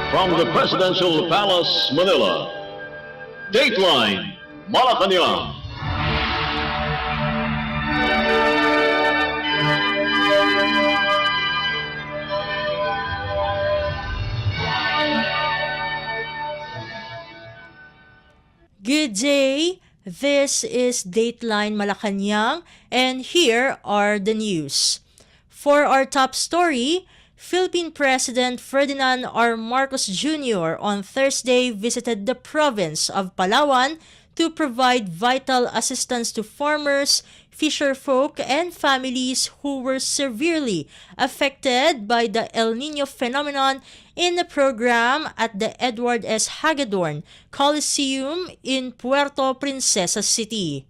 From the Presidential Palace, Manila, Dateline Malacañang. Good day. This is Dateline Malacañang, and here are the news. For our top story, Philippine President Ferdinand R. Marcos Jr. on Thursday visited the province of Palawan to provide vital assistance to farmers, fisherfolk, and families who were severely affected by the El Nino phenomenon in the program at the Edward S. Hagedorn Coliseum in Puerto Princesa City.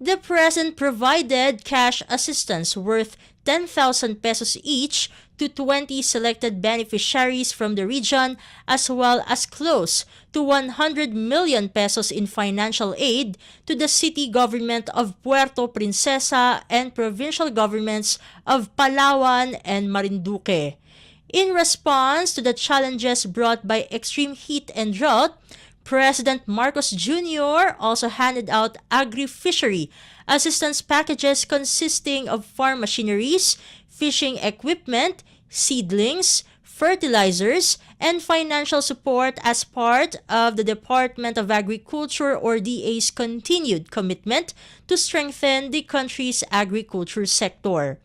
The President provided cash assistance worth 10,000 pesos each to 20 selected beneficiaries from the region, as well as close to 100 million pesos in financial aid to the city government of Puerto Princesa and provincial governments of Palawan and Marinduque. In response to the challenges brought by extreme heat and drought, President Marcos Jr. also handed out agri-fishery assistance packages consisting of farm machineries, fishing equipment, seedlings, fertilizers, and financial support as part of the Department of Agriculture or DA's continued commitment to strengthen the country's agriculture sector.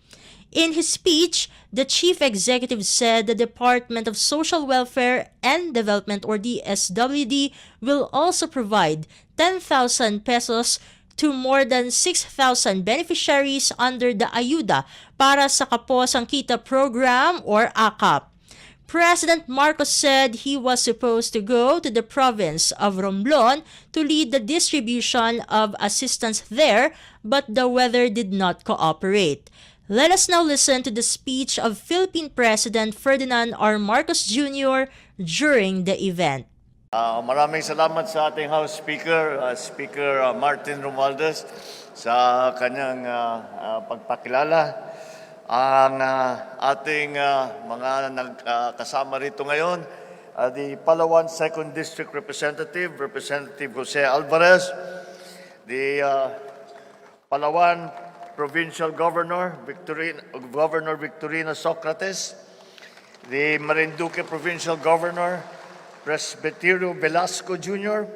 In his speech, the chief executive said the Department of Social Welfare and Development or DSWD will also provide 10,000 pesos to more than 6,000 beneficiaries under the Ayuda para sa Kapos ang Kita program or AKAP. President Marcos said he was supposed to go to the province of Romblon to lead the distribution of assistance there, but the weather did not cooperate. Let us now listen to the speech of Philippine President Ferdinand R. Marcos Jr. during the event. Maraming salamat sa ating House Speaker, Speaker Martin Romualdez, sa kanyang pagpakilala. Ang ating mga nagkasama rito ngayon, the Palawan 2nd District Representative, Representative Jose Alvarez, the Palawan Provincial Governor Victorino Socrates, the Marinduque Provincial Governor Presbiterio Velasco Jr.,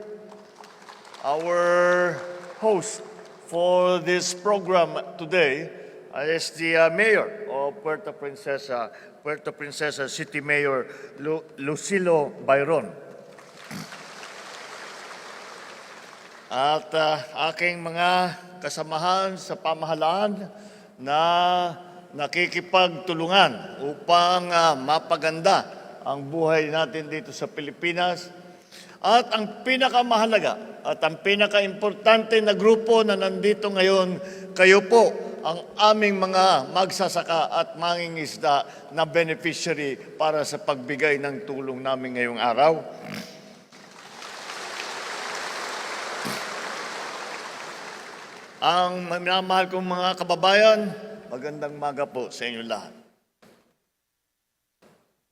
our host for this program today is the Mayor of Puerto Princesa City Mayor Lucilo Bayron. At aking mga kasamahan sa pamahalaan na nakikipagtulungan upang mapaganda ang buhay natin dito sa Pilipinas. At ang pinakamahalaga at ang pinakaimportante na grupo na nandito ngayon, kayo po ang aming mga magsasaka at mangingisda na beneficiary para sa pagbigay ng tulong namin ngayong araw. Ang minamahal kong mga kababayan, magandang umaga po sa inyo lahat.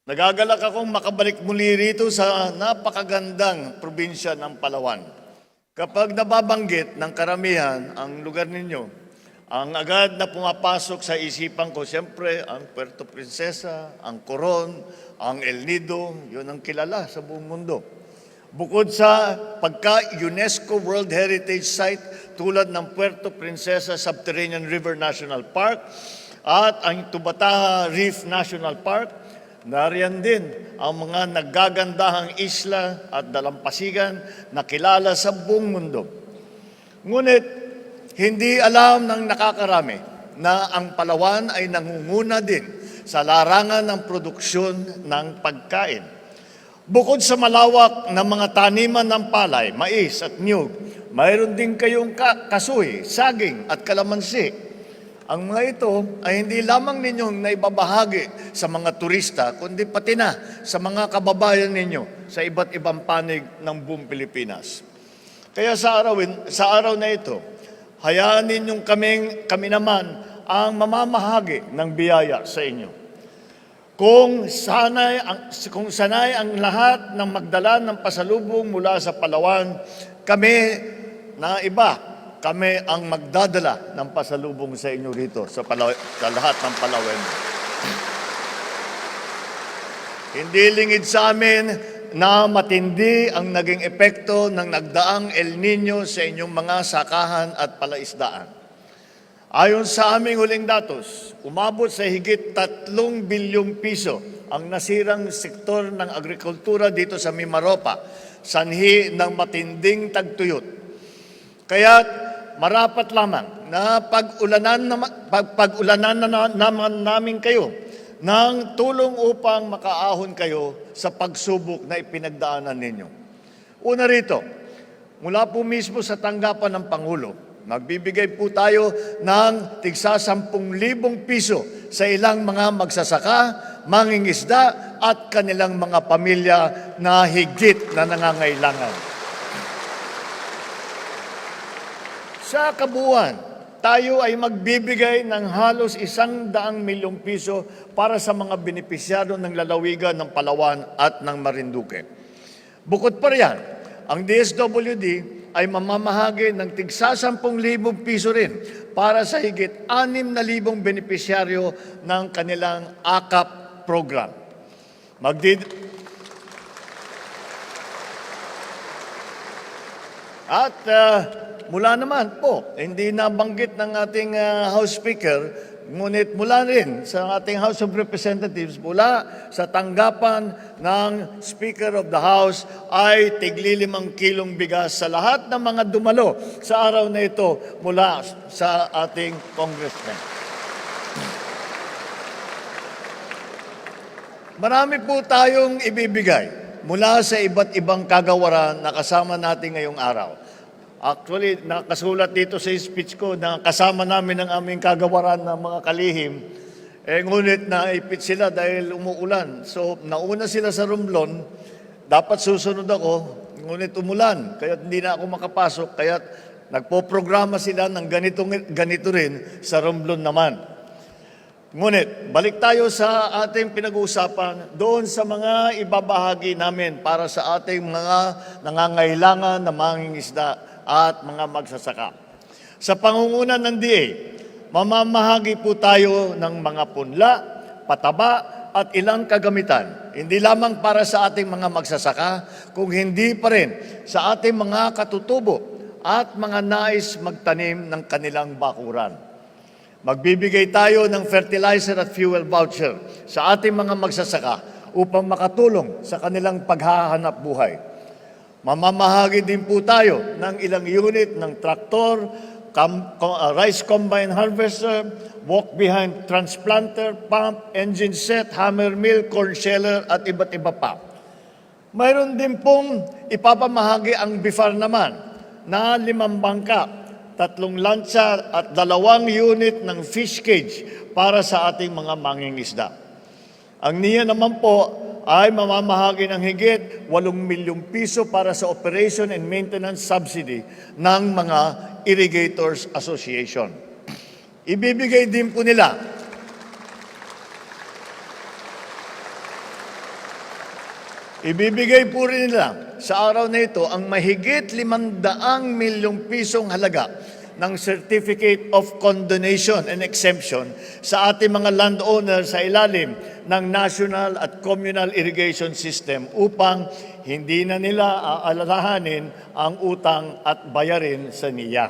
Nagagalak akong makabalik muli rito sa napakagandang probinsya ng Palawan. Kapag nababanggit ng karamihan ang lugar ninyo, ang agad na pumapasok sa isipan ko, siyempre, ang Puerto Princesa, ang Coron, ang El Nido, yun ang kilala sa buong mundo. Bukod sa pagka-UNESCO World Heritage Site tulad ng Puerto Princesa Subterranean River National Park at ang Tubataha Reef National Park, nariyan din ang mga naggagandahang isla at dalampasigan na kilala sa buong mundo. Ngunit, hindi alam ng nakakarami na ang Palawan ay nangunguna din sa larangan ng produksyon ng pagkain. Bukod sa malawak na mga taniman ng palay, mais at niyog, mayroon din kayong kasoy, saging at kalamansi. Ang mga ito ay hindi lamang ninyong naibabahagi sa mga turista, kundi pati na sa mga kababayan ninyo sa iba't ibang panig ng buong Pilipinas. Kaya sa araw na ito, hayaan ninyong kami naman ang mamamahagi ng biyaya sa inyo. Kung sanay ang lahat ng magdala ng pasalubong mula sa Palawan, kami ang magdadala ng pasalubong sa inyo rito sa lahat ng Palawan. Hindi lingid sa amin na matindi ang naging epekto ng nagdaang El Nino sa inyong mga sakahan at palaisdaan. Ayon sa aming huling datos, umabot sa higit 3 bilyong piso ang nasirang sektor ng agrikultura dito sa Mimaropa, sanhi ng matinding tagtuyot. Kaya't marapat lamang na pag-ulanan naman namin kayo ng tulong upang makaahon kayo sa pagsubok na ipinagdaanan ninyo. Una rito, mula po mismo sa tanggapan ng Pangulo, magbibigay po tayo ng tigsa 10,000 piso sa ilang mga magsasaka, mangingisda at kanilang mga pamilya na higit na nangangailangan. Sa kabuuan, tayo ay magbibigay ng halos 100 milyong piso para sa mga benepisyado ng lalawigan ng Palawan at ng Marinduque. Bukod pa riyan, ang DSWD ay mamamahagi ng tigsa 10,000 piso rin para sa higit 6,000 benepisyaryo ng kanilang AKAP program. Mula naman po, hindi nabanggit ng ating House Speaker, ngunit mula rin sa ating House of Representatives, mula sa tanggapan ng Speaker of the House ay tigli 5 kilong bigas sa lahat ng mga dumalo sa araw na ito mula sa ating Congressman. Marami po tayong ibibigay mula sa iba't ibang kagawaran na kasama natin ngayong araw. Actually, nakasulat dito sa speech ko na kasama namin ang aming kagawaran ng mga kalihim. Ngunit naipit sila dahil umuulan. So, nauna sila sa Romblon. Dapat susunod ako, ngunit umulan. Kaya hindi na ako makapasok. Kaya nagpo-programa sila ng ganito rin sa Romblon naman. Ngunit, balik tayo sa ating pinag-uusapan doon sa mga ibabahagi namin para sa ating mga nangangailangan na mangingisda at mga magsasaka. Sa pangunguna ng DA, mamamahagi po tayo ng mga punla, pataba at ilang kagamitan. Hindi lamang para sa ating mga magsasaka, kung hindi pa rin sa ating mga katutubo at mga nais magtanim ng kanilang bakuran. Magbibigay tayo ng fertilizer at fuel voucher sa ating mga magsasaka upang makatulong sa kanilang paghahanap buhay. Mamamahagi din po tayo ng ilang unit ng traktor, rice combine harvester, walk-behind transplanter, pump, engine set, hammer mill, corn sheller at iba't iba pa. Mayroon din pong ipapamahagi ang BIFAR naman na 5 bangka, 3 lancha at 2 unit ng fish cage para sa ating mga mangingisda. Ang NIA naman po ay mamamahagi ng higit 8 milyong piso para sa operation and maintenance subsidy ng mga Irrigators Association. Ibibigay din po nila rin nila sa araw na ito ang mahigit 500 milyong pisong halaga ng Certificate of Condonation and Exemption sa ating mga landowner sa ilalim ng National at Communal Irrigation System upang hindi na nila aalalahanin ang utang at bayarin sa NIA.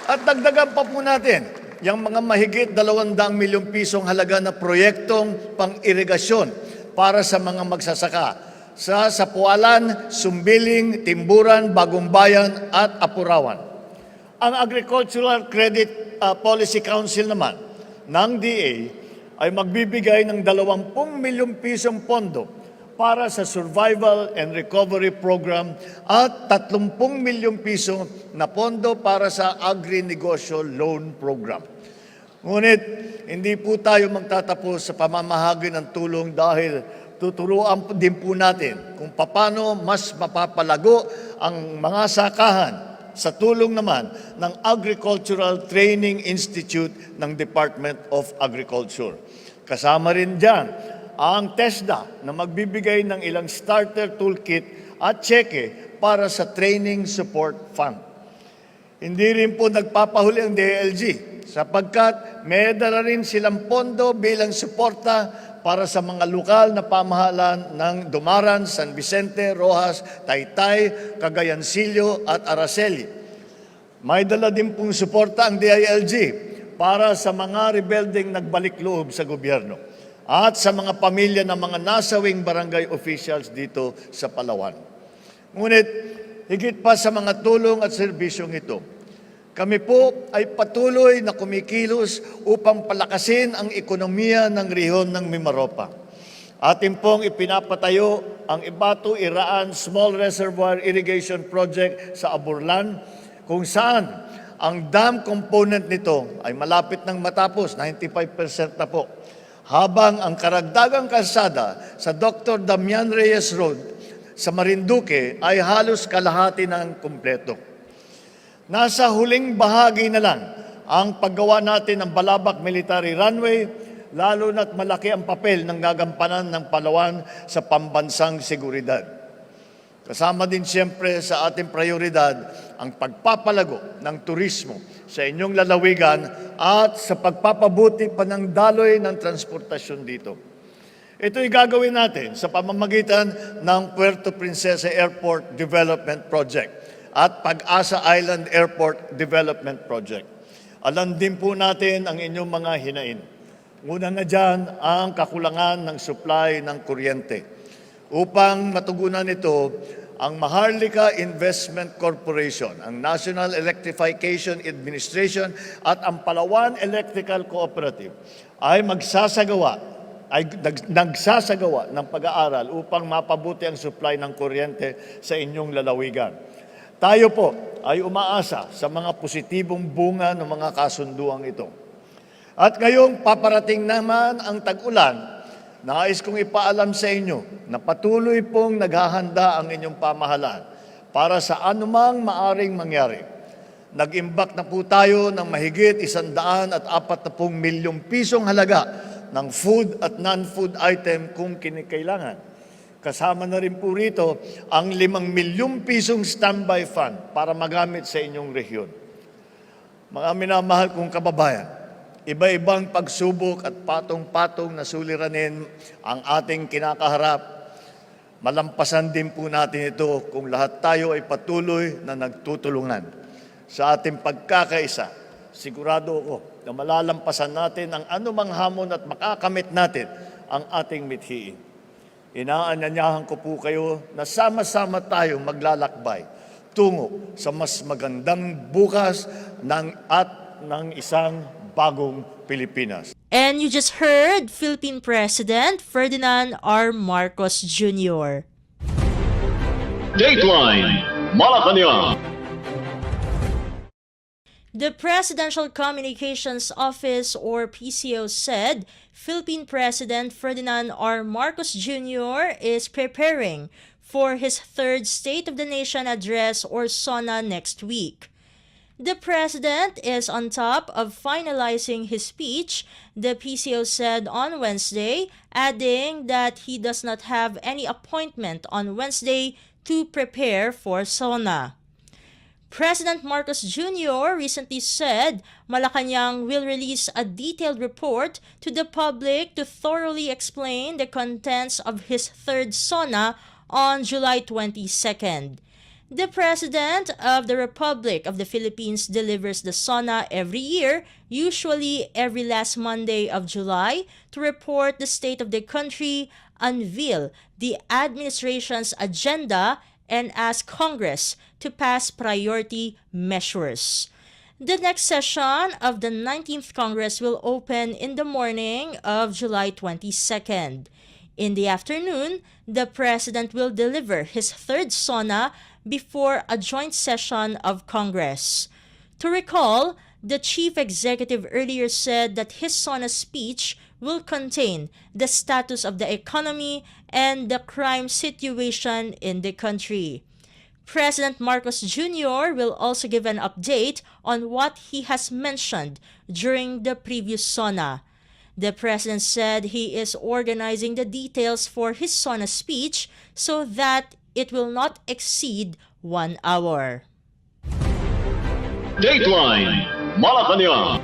At dagdagan pa po natin yung mga mahigit 200 milyong pisong halaga na proyektong pang-irigasyon para sa mga magsasaka sa Sapualan, Sumbiling, Timburan, Bagong Bayan at Apurawan. Ang Agricultural Credit Policy Council naman ng DA ay magbibigay ng 20 milyong pisong pondo para sa Survival and Recovery Program at 30 milyong piso na pondo para sa Agri-Negosyo Loan Program. Ngunit hindi po tayo magtatapos sa pamamahagi ng tulong dahil tuturuan din po natin kung paano mas mapapalago ang mga sakahan sa tulong naman ng Agricultural Training Institute ng Department of Agriculture. Kasama rin dyan ang TESDA na magbibigay ng ilang starter toolkit at cheque para sa Training Support Fund. Hindi rin po nagpapahuli ang DILG sapagkat may dala rin silang pondo bilang suporta para sa mga lokal na pamahalaan ng Dumaran, San Vicente, Roxas, Taytay, Cagayancillo at Araceli. May dala din pong suporta ang DILG para sa mga rebelding nagbalik loob sa gobyerno at sa mga pamilya ng mga nasawing barangay officials dito sa Palawan. Ngunit higit pa sa mga tulong at serbisyong ito, kami po ay patuloy na kumikilos upang palakasin ang ekonomiya ng rehiyon ng Mimaropa. Atin pong ipinapatayo ang Ibatu-Iraan Small Reservoir Irrigation Project sa Aburlan, kung saan ang dam component nito ay malapit ng matapos, 95% na po. Habang ang karagdagang kalsada sa Dr. Damian Reyes Road sa Marinduque ay halos kalahati ng kumpleto. Nasa huling bahagi na lang ang paggawa natin ng Balabac Military Runway, lalo na't malaki ang papel ng gagampanan ng Palawan sa pambansang seguridad. Kasama din siyempre sa ating prioridad ang pagpapalago ng turismo sa inyong lalawigan at sa pagpapabuti pa ng daloy ng transportasyon dito. Ito'y gagawin natin sa pamamagitan ng Puerto Princesa Airport Development Project at Pag-asa Island Airport Development Project. Alam din po natin ang inyong mga hinain. Una na dyan ang kakulangan ng supply ng kuryente. Upang matugunan ito, ang Maharlika Investment Corporation, ang National Electrification Administration at ang Palawan Electrical Cooperative ay nagsasagawa ng pag-aaral upang mapabuti ang supply ng kuryente sa inyong lalawigan. Tayo po ay umaasa sa mga positibong bunga ng mga kasunduang ito. At ngayong paparating naman ang tag-ulan, nais kong ipaalam sa inyo na patuloy pong naghahanda ang inyong pamahalaan para sa anumang maaring mangyari. Nag-imbak na po tayo ng mahigit 140 milyong pisong halaga ng food at non-food item kung kinikailangan. Kasama na rin po rito ang 5 milyong pisong standby fund para magamit sa inyong rehiyon. Mga minamahal kong kababayan, iba-ibang pagsubok at patong-patong na suliranin ang ating kinakaharap. Malampasan din po natin ito kung lahat tayo ay patuloy na nagtutulungan. Sa ating pagkakaisa, sigurado ako na malalampasan natin ang anumang hamon at makakamit natin ang ating mithiin. Inaanyayahan ko po kayo na sama-sama tayong maglalakbay tungo sa mas magandang bukas ng isang bagong Pilipinas. And you just heard Philippine President Ferdinand R. Marcos Jr. Dateline Malacañang. The Presidential Communications Office, or PCO, said Philippine President Ferdinand R. Marcos Jr. is preparing for his third State of the Nation address, or SONA, next week. The President is on top of finalizing his speech, the PCO said on Wednesday, adding that he does not have any appointment on Wednesday to prepare for SONA. President Marcos Jr. recently said Malacañang will release a detailed report to the public to thoroughly explain the contents of his third SONA on July 22nd. The President of the Republic of the Philippines delivers the SONA every year, usually every last Monday of July, to report the state of the country, unveil the administration's agenda, and ask Congress to pass priority measures. The next session of the 19th Congress will open in the morning of July 22nd. In the afternoon, the President will deliver his third SONA before a joint session of Congress. To recall, the Chief Executive earlier said that his SONA speech will contain the status of the economy and the crime situation in the country. President Marcos Jr. will also give an update on what he has mentioned during the previous SONA. The president said he is organizing the details for his SONA speech so that it will not exceed 1 hour. Dateline Malacañang.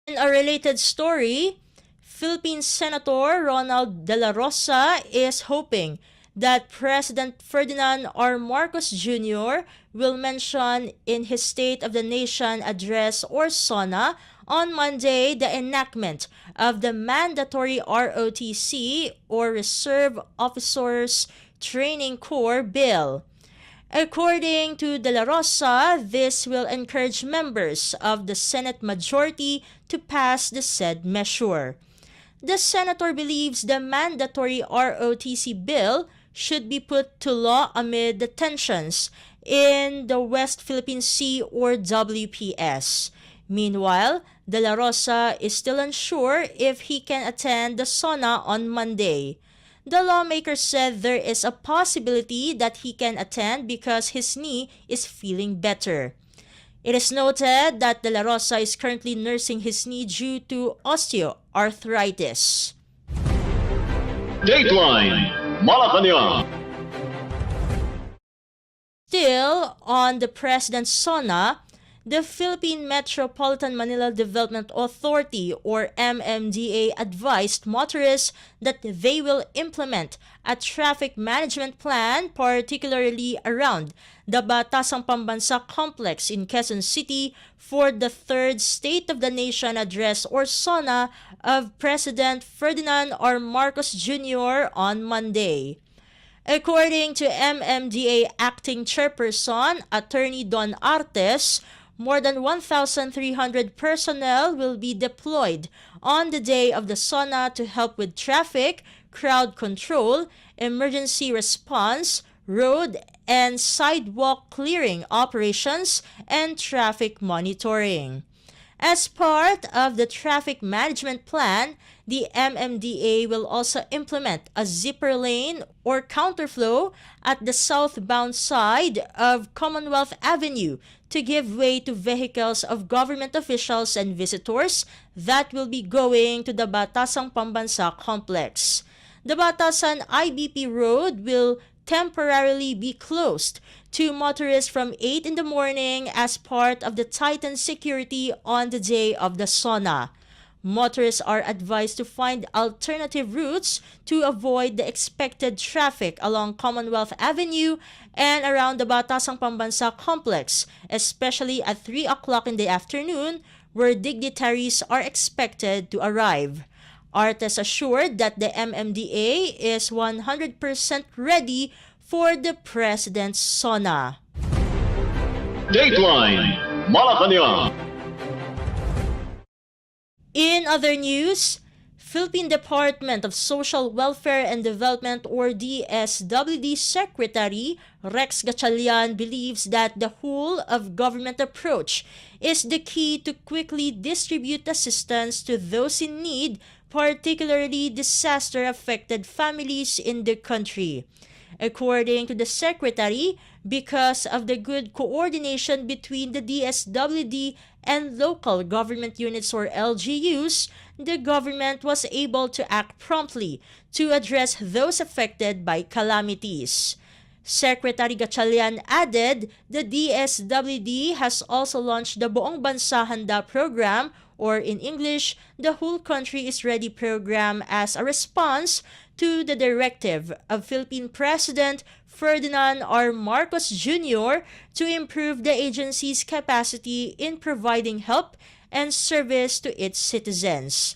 In a related story, Philippine Senator Ronald De La Rosa is hoping that President Ferdinand R. Marcos Jr. will mention in his State of the Nation address or SONA on Monday the enactment of the mandatory ROTC or Reserve Officers Training Corps bill. According to De La Rosa, this will encourage members of the Senate majority to pass the said measure. The senator believes the mandatory ROTC bill should be put to law amid the tensions in the West Philippine Sea or WPS. Meanwhile, De La Rosa is still unsure if he can attend the SONA on Monday. The lawmaker said there is a possibility that he can attend because his knee is feeling better. It is noted that De La Rosa is currently nursing his knee due to osteoarthritis. Dateline Malacañang. Still on the President's SONA, the Philippine Metropolitan Manila Development Authority or MMDA advised motorists that they will implement a traffic management plan particularly around the Batasang Pambansa Complex in Quezon City for the third State of the Nation address or SONA of President Ferdinand R. Marcos Jr. on Monday. According to MMDA Acting Chairperson Attorney Don Artes, more than 1,300 personnel will be deployed on the day of the SONA to help with traffic, crowd control, emergency response, road and sidewalk clearing operations, and traffic monitoring. As part of the traffic management plan, the MMDA will also implement a zipper lane or counterflow at the southbound side of Commonwealth Avenue to give way to vehicles of government officials and visitors that will be going to the Batasang Pambansa Complex. The Batasan IBP Road will temporarily be closed to motorists from 8 in the morning as part of the tightened security on the day of the SONA. Motorists are advised to find alternative routes to avoid the expected traffic along Commonwealth Avenue and around the Batasang Pambansa Complex, especially at 3 o'clock in the afternoon, where dignitaries are expected to arrive. Artes assured that the MMDA is 100% ready for the President's SONA. Dateline Malacañang. In other news, Philippine Department of Social Welfare and Development or DSWD Secretary Rex Gatchalian believes that the whole of government approach is the key to quickly distribute assistance to those in need, particularly disaster-affected families in the country. According to the Secretary, because of the good coordination between the DSWD and local government units or LGUs, the government was able to act promptly to address those affected by calamities. Secretary Gatchalian added the DSWD has also launched the Buong Bansa Handa program, or in English, the Whole Country is Ready program, as a response to the directive of Philippine President Ferdinand R. Marcos Jr. to improve the agency's capacity in providing help and service to its citizens.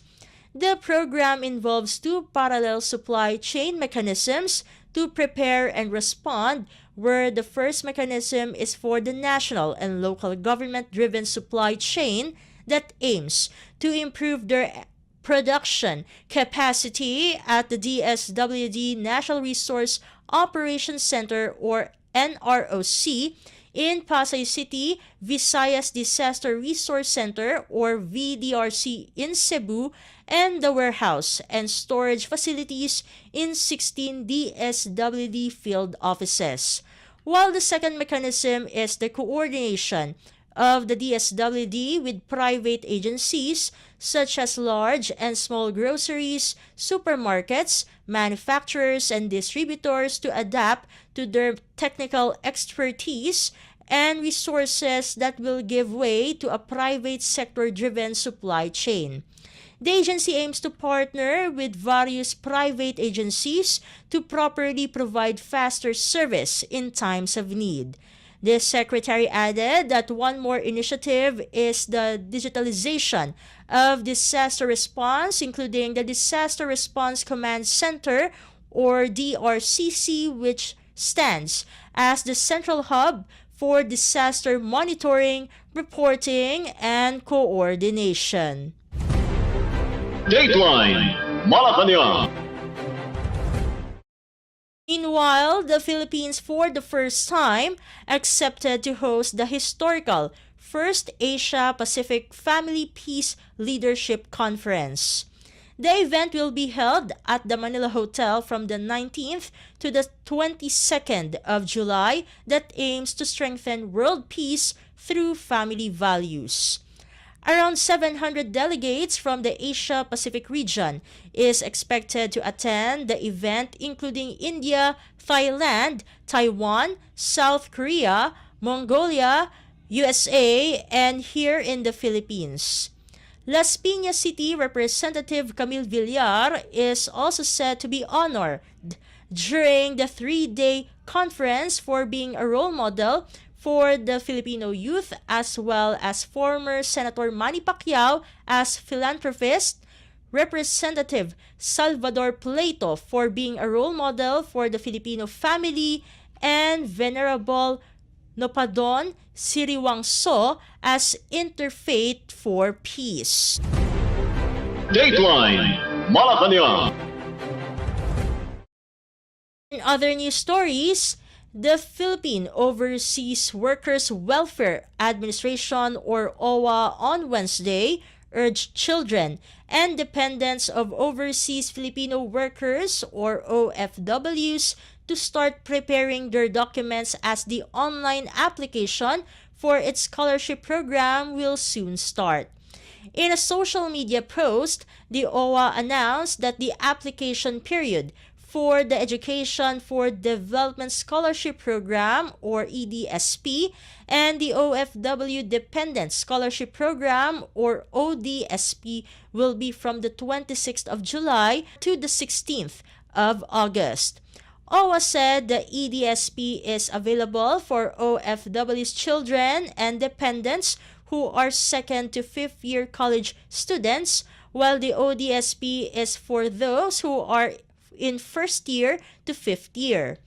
The program involves 2 parallel supply chain mechanisms to prepare and respond, where the first mechanism is for the national and local government-driven supply chain that aims to improve their production capacity at the DSWD National Resource Operations Center or NROC in Pasay City, Visayas Disaster Resource Center or VDRC in Cebu, and the warehouse and storage facilities in 16 DSWD field offices. While the second mechanism is the coordination of the DSWD with private agencies such as large and small groceries, supermarkets, manufacturers, and distributors to adapt to their technical expertise and resources that will give way to a private sector-driven supply chain. The agency aims to partner with various private agencies to properly provide faster service in times of need. The secretary added that one more initiative is the digitalization of disaster response, including the Disaster Response Command Center or DRCC, which stands as the central hub for disaster monitoring, reporting, and coordination. Dateline Malacañang. Meanwhile, the Philippines for the first time accepted to host the historical First Asia-Pacific Family Peace Leadership Conference. The event will be held at the Manila Hotel from the 19th to the 22nd of July that aims to strengthen world peace through family values. Around 700 delegates from the Asia-Pacific region is expected to attend the event, including India, Thailand, Taiwan, South Korea, Mongolia, USA, and here in the Philippines. Las Piñas City Representative Camille Villar is also said to be honored during the 3-day conference for being a role model for the Filipino youth, as well as former Senator Manny Pacquiao as philanthropist, Representative Salvador Plato for being a role model for the Filipino family, and Venerable Nopadon Siriwangso as interfaith for peace. Dateline Malacañang. In other news stories, the Philippine Overseas Workers Welfare Administration or OWA on Wednesday urged children and dependents of overseas Filipino workers or OFWs to start preparing their documents as the online application for its scholarship program will soon start. In a social media post, the OWA announced that the application period for the Education for Development Scholarship Program or EDSP and the OFW Dependent Scholarship Program or ODSP will be from the 26th of July to the 16th of August. OWA said the EDSP is available for OFW's children and dependents who are 2nd to 5th year college students, while the ODSP is for those who are in 1st year to 5th year.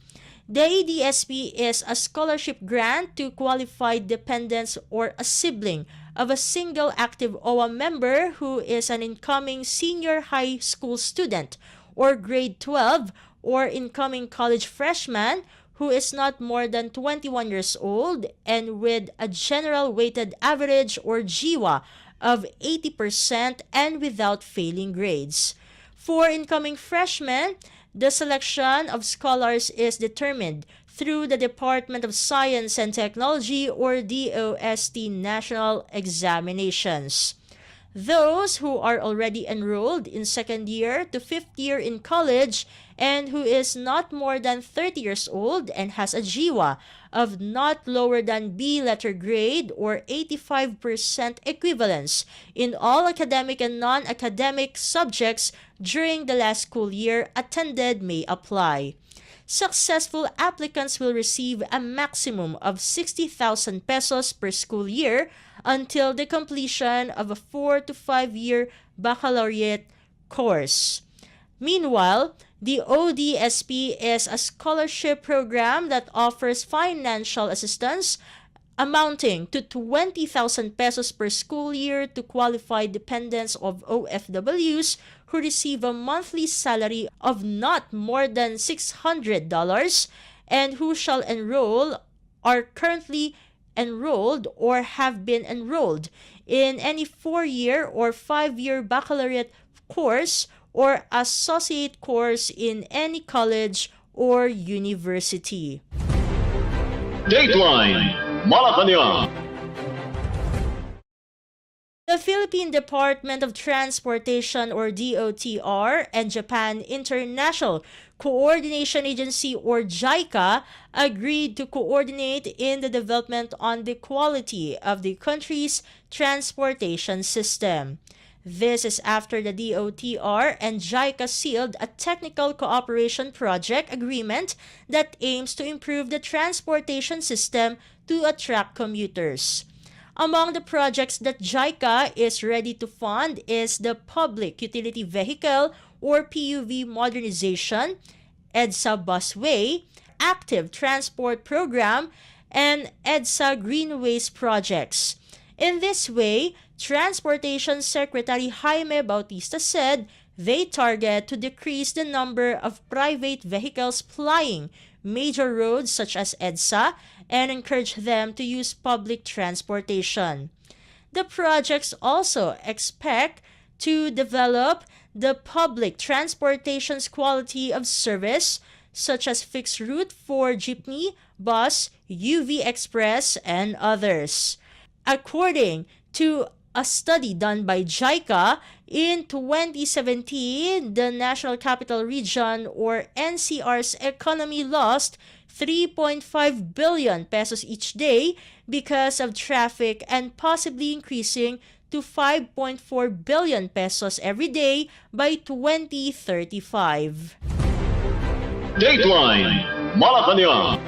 The EDSP is a scholarship grant to qualified dependents or a sibling of a single active OWA member who is an incoming senior high school student or grade 12 or incoming college freshman who is not more than 21 years old and with a general weighted average or GWA of 80% and without failing grades. For incoming freshmen, the selection of scholars is determined through the Department of Science and Technology or DOST national examinations. Those who are already enrolled in 2nd year to 5th year in college and who is not more than 30 years old and has a GWA of not lower than B letter grade or 85% equivalence in all academic and non-academic subjects during the last school year attended may apply. Successful applicants will receive a maximum of 60,000 pesos per school year until the completion of a 4 to 5 year baccalaureate course. Meanwhile, the ODSP is a scholarship program that offers financial assistance amounting to 20,000 pesos per school year to qualified dependents of OFWs who receive a monthly salary of not more than $600 and who shall enroll are currently enrolled or have been enrolled in any 4-year or 5-year baccalaureate course or associate course in any college or university. Dateline Malacañang. The Philippine Department of Transportation or DOTR and Japan International Coordination Agency or JICA agreed to coordinate in the development on the quality of the country's transportation system. This is after the DOTR and JICA sealed a technical cooperation project agreement that aims to improve the transportation system to attract commuters. Among the projects that JICA is ready to fund is the Public Utility Vehicle or PUV modernization, EDSA busway, active transport program, and EDSA greenways projects. In this way, Transportation Secretary Jaime Bautista said they target to decrease the number of private vehicles plying major roads such as EDSA and encourage them to use public transportation. The projects also expect to develop the public transportation's quality of service, such as fixed route for jeepney, bus, UV Express, and others. According to a study done by JICA, in 2017, the National Capital Region or NCR's economy lost 3.5 billion pesos each day because of traffic and possibly increasing to 5.4 billion pesos every day by 2035. Dateline Malacañang.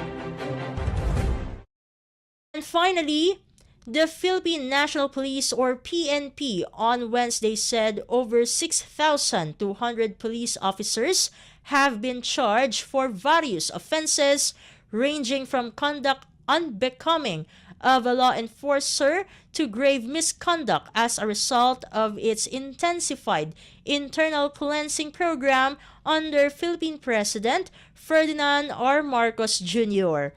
And finally, the Philippine National Police or PNP on Wednesday said over 6,200 police officers have been charged for various offenses ranging from conduct unbecoming of a law enforcer to grave misconduct as a result of its intensified internal cleansing program under Philippine President Ferdinand R. Marcos Jr.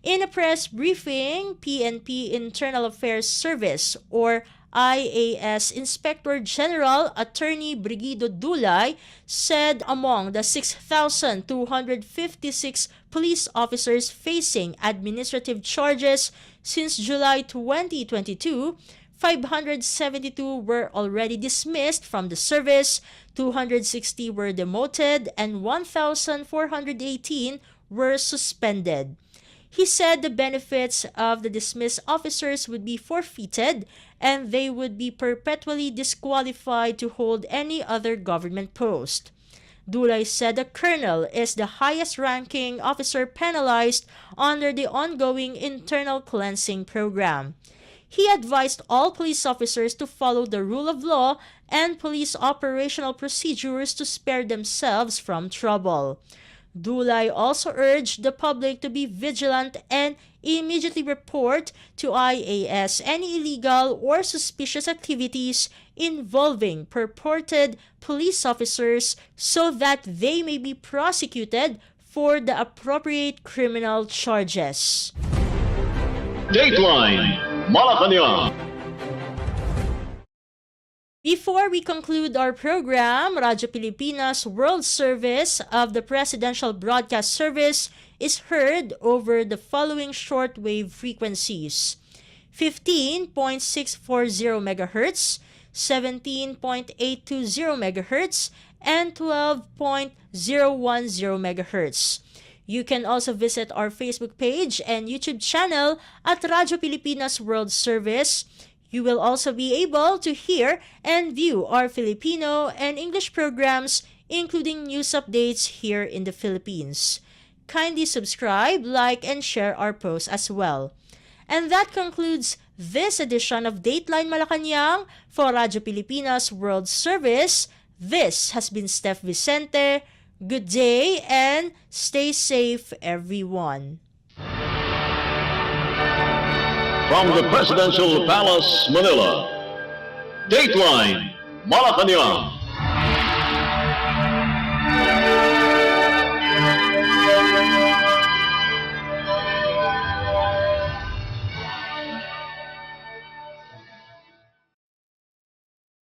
In a press briefing, PNP Internal Affairs Service or IAS Inspector General Attorney Brigido Dulay said among the 6,256 police officers facing administrative charges since July 2022, 572 were already dismissed from the service, 260 were demoted, and 1,418 were suspended. He said the benefits of the dismissed officers would be forfeited and they would be perpetually disqualified to hold any other government post. Dulay said the colonel is the highest ranking officer penalized under the ongoing internal cleansing program. He advised all police officers to follow the rule of law and police operational procedures to spare themselves from trouble. Dulay also urged the public to be vigilant and immediately report to IAS any illegal or suspicious activities involving purported police officers so that they may be prosecuted for the appropriate criminal charges. Dateline Malacañang. Before we conclude our program, Radyo Pilipinas World Service of the Presidential Broadcast Service is heard over the following shortwave frequencies: 15.640 MHz, 17.820 MHz, and 12.010 MHz. You can also visit our Facebook page and YouTube channel at Radyo Pilipinas World Service. You will also be able to hear and view our Filipino and English programs, including news updates here in the Philippines. Kindly subscribe, like, and share our posts as well. And that concludes this edition of Dateline Malacañang for Radyo Pilipinas World Service. This has been Steph Vicente. Good day and stay safe, everyone. From the Presidential Palace, Manila, Dateline Malacañang.